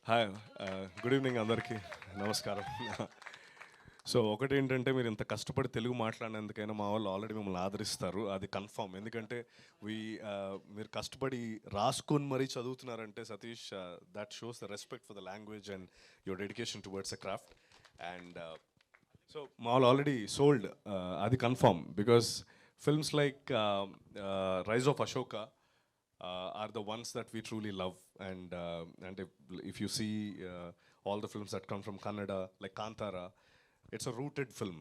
Hi good evening అందరికీ నమస్కారం. So ఒకటి ఏంటంటే మీరు ఇంత కష్టపడి తెలుగు మాట్లాడినందుకైనా మా వాళ్ళు ఆల్రెడీ మిమ్మల్ని ఆదరిస్తారు, అది కన్ఫర్మ్. ఎందుకంటే వీ మీరు కష్టపడి రాసుకొని మరీ చదువుతున్నారంటే Satish, that shows the respect for the language and your dedication towards the craft. And so మా వాళ్ళు ఆల్రెడీ సోల్డ్, అది confirm. Because films like rise of Ashoka are the ones that we truly love. And if you see all the films that come from Kannada, like Kantara, it's a rooted film.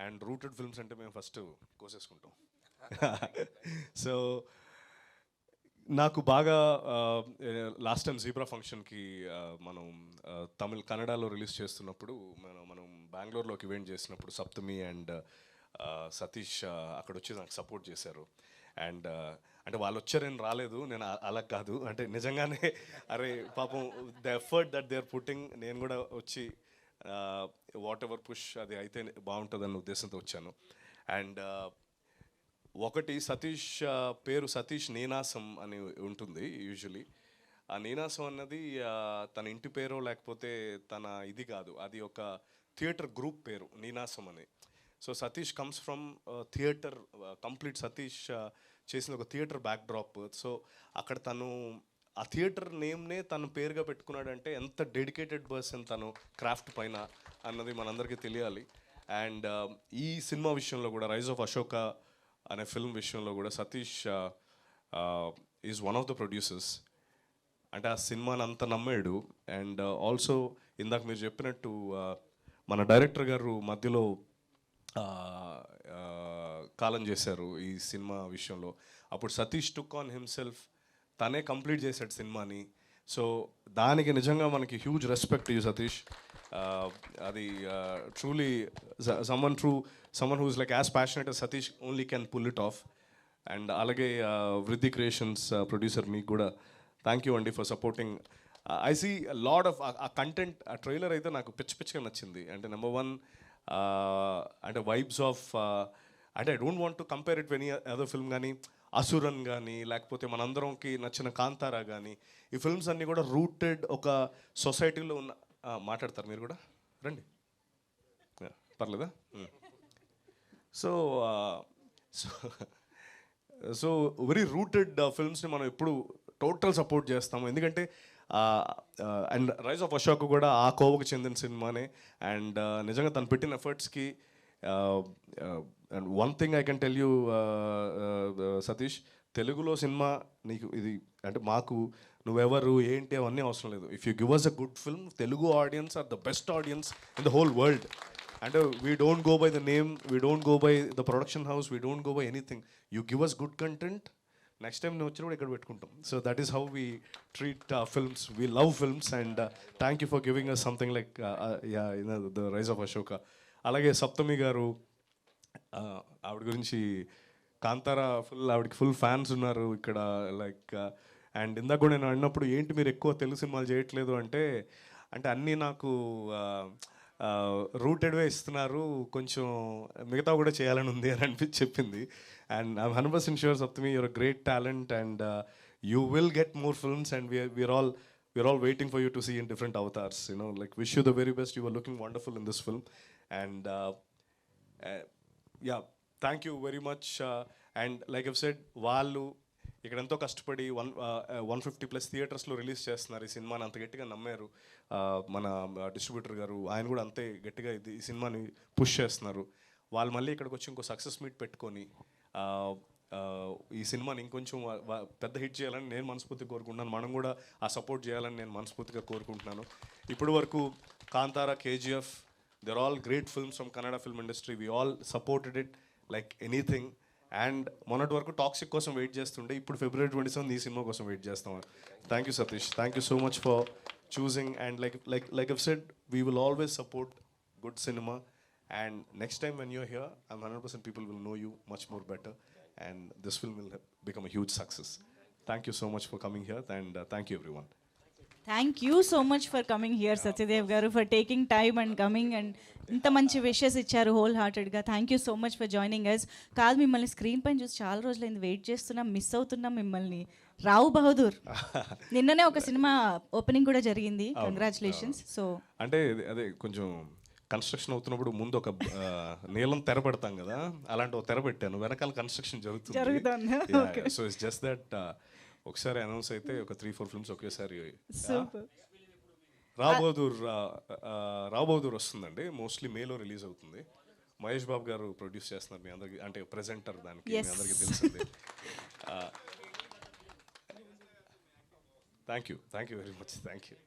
And rooted films ante మేము first కోసేసుకుంటాం. So నాకు బాగా last time zebra ఫంక్షన్కి మనం తమిళ్ కన్నడలో release చేస్తున్నప్పుడు మనం బెంగళూరులోకి event చేసినప్పుడు సప్తమి and Satish అక్కడ వచ్చి నాకు సపోర్ట్ చేశారు. అండ్ అంటే వాళ్ళు వచ్చారని రాలేదు, నేను అలా కాదు, అంటే నిజంగానే అరే పాపం the effort that they are putting, నేను కూడా వచ్చి వాట్ ఎవర్ పుష్ అది అయితే బాగుంటుందన్న ఉద్దేశంతో వచ్చాను. అండ్ ఒకటి సతీష్ పేరు సతీష్ నీనాసం అని ఉంటుంది యూజువలీ. ఆ నీనాసం అన్నది తన ఇంటి పేరు లేకపోతే తన ఇది కాదు, అది ఒక థియేటర్ గ్రూప్ పేరు నీనాసం అని. So Satish comes from theatre, complete Satish చేసిన ఒక థియేటర్ బ్యాక్డ్రాప్. సో అక్కడ తను ఆ థియేటర్ నేమ్నే తను పేరుగా పెట్టుకున్నాడంటే ఎంత డెడికేటెడ్ పర్సన్ తను క్రాఫ్ట్ పైన అన్నది మనందరికీ తెలియాలి. అండ్ ఈ సినిమా విషయంలో కూడా, రైజ్ ఆఫ్ అశోక అనే ఫిల్మ్ విషయంలో కూడా Satish is one of the producers. అంటే ఆ సినిమాని అంత నమ్మాడు. అండ్ ఆల్సో ఇందాక మీరు చెప్పినట్టు మన డైరెక్టర్ గారు మధ్యలో కాలం చేశారు ఈ సినిమా విషయంలో. అప్పుడు సతీష్ టుక్ ఆన్ హిమ్సెల్ఫ్, తనే కంప్లీట్ చేశాడు సినిమాని. సో దానికి నిజంగా మనకి హ్యూజ్ రెస్పెక్ట్ యూ సతీష్. అది truly someone who's like as passionate as Satish only can pull it off. And అలాగే వృద్ధి క్రియేషన్స్ ప్రొడ్యూసర్ మీకు కూడా థ్యాంక్ యూ అండి for supporting. I see lot of ఆ కంటెంట్, ఆ ట్రైలర్ అయితే నాకు పిచ్చిగా నచ్చింది. అంటే నెంబర్ వన్, అంటే వైబ్స్ ఆఫ్, అంటే I don't want to compare it any other film, కానీ అసురన్ కానీ లేకపోతే మనందరంకి నచ్చిన కాంతారా కానీ, ఈ ఫిల్మ్స్ అన్నీ కూడా రూటెడ్ ఒక సొసైటీలో ఉన్న. మాట్లాడతారు మీరు కూడా, రండి, పర్లేదా? సో సో వెరీ రూటెడ్ ఫిల్మ్స్ని మనం ఎప్పుడు టోటల్ సపోర్ట్ చేస్తాము. ఎందుకంటే అండ్ రైజ్ ఆఫ్ అశోక్ కూడా ఆ కోవకు చెందిన సినిమానే. అండ్ నిజంగా తను పెట్టిన ఎఫర్ట్స్కి, and one thing I can tell you Satish, తెలుగులో సినిమా నీకు ఇది అంటే మాకు నువ్వెవరు ఏంటి అవన్నీ అవసరం లేదు. If you give us a good film, Telugu audience are the best audience in the whole world. అంటే we don't go by the name, we don't go by the production house, we don't go by anything. You give us good content, next time నువ్వు వచ్చినప్పుడు ఇక్కడ పెట్టుకుంటాం. So that is how we treat films. We love films. And thank you for giving us something like the rise of Ashoka. అలాగే సప్తమి గారు, ఆవిడ గురించి కాంతారా ఆవిడకి full fans ఉన్నారు ఇక్కడ, లైక్. అండ్ ఇందాక కూడా నేను అన్నప్పుడు ఏంటి మీరు ఎక్కువ తెలుగు సినిమాలు చేయట్లేదు అంటే, అంటే అన్నీ నాకు రూటెడ్వే ఇస్తున్నారు, కొంచెం మిగతా కూడా చేయాలని ఉంది అని చెప్పింది. And I'm 100% sure Saptami, you're a great talent and you will get more films. And we're all waiting for you to see in different avatars, you know, like wish you the very best. You were looking wonderful in this film. And yeah, thank you very much. And like I've said, వాళ్ళు ఇక్కడ ఎంతో కష్టపడి 150+ థియేటర్స్లో release చేస్తున్నారు ఈ సినిమాని, అంత గట్టిగా నమ్మారు. మన డిస్ట్రిబ్యూటర్ గారు ఆయన కూడా అంతే గట్టిగా ఈ సినిమాని పుష్ చేస్తున్నారు. వాళ్ళు మళ్ళీ ఇక్కడికి వచ్చి ఇంకో సక్సెస్ మీట్ పెట్టుకొని ఈ సినిమాని ఇంకొంచెం పెద్ద హిట్ చేయాలని నేను మనస్ఫూర్తిగా కోరుకుంటున్నాను. మనం కూడా ఆ సపోర్ట్ చేయాలని నేను మనస్ఫూర్తిగా కోరుకుంటున్నాను. ఇప్పటి వరకు Kantara, KGF, they're all great films from Kannada film industry. We all supported it like anything. And మొన్నటి వరకు టాక్సిక్ కోసం వెయిట్ చేస్తుండే, ఇప్పుడు February 27 ఈ సినిమా కోసం వెయిట్ చేస్తాం. Thank you Satish, thank you so much for choosing. And like I've said, we will always support good cinema. And next time when you're here, I'm 100% people will know you much more better. And this film will become a huge success. Thank you so much for coming here. And thank you everyone. Thank you so much for coming here Satyadev garu, for taking time and coming and ఇంత మంచి wishes ఇచ్చారు whole హార్టెడ్గా. Thank you so much for joining us. కాదు, మిమ్మల్ని screen పైన చూసి చాలా రోజులైంది, వెయిట్ చేస్తున్నాం, మిస్ అవుతున్నాం మిమ్మల్ని. రావు బహదూర్ నిన్ననే ఒక సినిమా ఓపెనింగ్ కూడా జరిగింది, కంగ్రాచులేషన్స్. సో అంటే అదే కొంచెం కన్స్ట్రక్షన్ అవుతున్నప్పుడు ముందు ఒక నీలం తెర పెడతాం కదా, అలాంటి ఒక తెర పెట్టాను, వెనకాల కన్స్ట్రక్షన్ జరుగుతుంది. జరుగుతుంది. సో ఇట్స్ జస్ట్ దట్ ఒకసారి అనౌన్స్ అయితే ఒక 3-4 ఫిల్మ్స్ ఒకేసారి. సూపర్. రాబోదూర్ వస్తుందండి, మోస్ట్లీ మేలో రిలీజ్ అవుతుంది. మహేష్ బాబు గారు ప్రొడ్యూస్ చేస్తున్నారు, మీ అందరికి అంటే ప్రెజెంటర్ దానికి, మీ అందరికీ తెలిసింది. Thank you very much, thank you.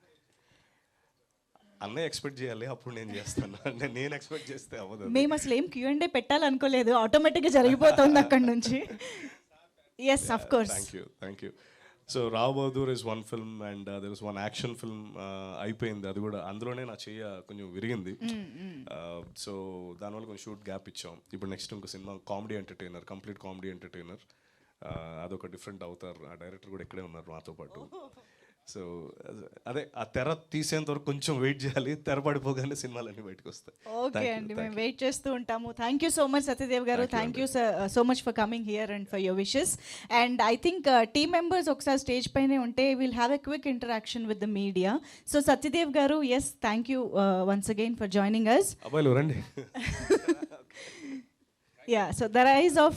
అన్నయ్య ఎక్స్పెక్ట్ చేయాలి, అప్పుడు నేను చేస్తాను. అంటే నేను ఎక్స్పెక్ట్ చేస్తే అవ్వదు. మేము అసలు ఏం Q&A పెట్టాలనుకోలేదు, ఆటోమేటిక్గా జరిగిపోతుంది అక్కడ నుంచి. Yes of course. Thank you. So Rao Bahadur is one film and there is one action film అయిపోయింది, అది కూడా అందులోనే నా చెయ్య కొంచెం విరిగింది. సో దానివల్ల కొంచెం షూట్ గ్యాప్ ఇచ్చాం. ఇప్పుడు నెక్స్ట్ ఇంకో cinema comedy entertainer, complete comedy entertainer. అదొక డిఫరెంట్ అవుతారు, ఆ డైరెక్టర్ కూడా ఇక్కడే ఉన్నారు మాతో పాటు. సో అదే ఆ తెర తీసేంత వరకు కొంచెం వెయిట్ చేయాలి, తెర పడిపోగానే సినిమాలన్నీ బయటకు వస్తాయి. ఓకే అండి, మేము వెయిట్ చేస్తూ ఉంటాము. Thank you so much Satyadev garu, thank you so much for coming here and for your wishes. And I think team members ఒకసారి స్టేజ్ పైనే ఉంటే will have a quick interaction with the media. So Satyadev garu, yes thank you once again for joining us. అబ్బాయిలు రండి. Yeah, so the rise of